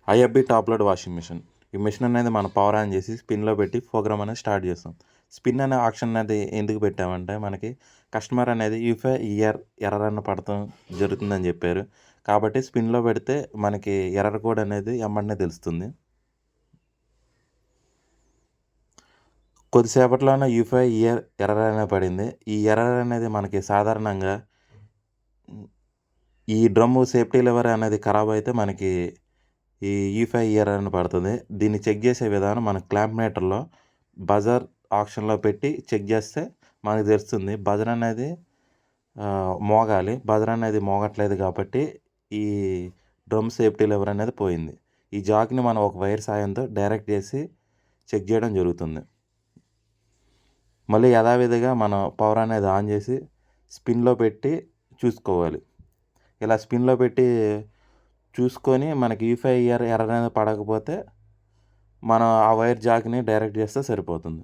IFB top load washing machine. ఈ machine అనేది మనం పవర్ ఆన్ చేసి స్పిన్లో పెట్టి ప్రోగ్రామ్ అనేది స్టార్ట్ చేస్తాం. స్పిన్ అనే ఆప్షన్ అనేది ఎందుకు పెట్టామంటే మనకి కస్టమర్ అనేది యూఫై ఎర్రర్ అన్న పడతాం జరుగుతుందని చెప్పారు. కాబట్టి స్పిన్లో పెడితే మనకి ఎర్రర్ కోడ్ అనేది ఎమ్మటనే తెలుస్తుంది. కొద్దిసేపట్లోనే యూఫై ఎర్రర్ అనేది పడింది. ఈ ఎర్రర్ అనేది మనకి సాధారణంగా ఈ డ్రమ్ము సేఫ్టీ లెవర్ అనేది ఖరాబ్ అయితే మనకి ఈ యూఫై ఎర్రర్ అని పడుతుంది. దీన్ని చెక్ చేసే విధానం మన క్లాంప్ మీటర్లో బజర్ ఆప్షన్లో పెట్టి చెక్ చేస్తే మనకు తెలుస్తుంది. బజర్ అనేది మోగాలి. బజర్ అనేది మోగట్లేదు కాబట్టి ఈ డ్రమ్ సేఫ్టీ లెవర్ అనేది పోయింది. ఈ జాక్ని మనం ఒక వైర్ సాయంతో డైరెక్ట్ చేసి చెక్ చేయడం జరుగుతుంది. మళ్ళీ యథావిధిగా మనం పవర్ అనేది ఆన్ చేసి స్పిన్లో పెట్టి చూసుకోవాలి. ఇలా స్పిన్లో పెట్టి చూసుకొని మనకి యూఫై ఎర్రర్ అనేది పడకపోతే మనం ఆ వైర్ జాక్ని డైరెక్ట్ చేస్తే సరిపోతుంది.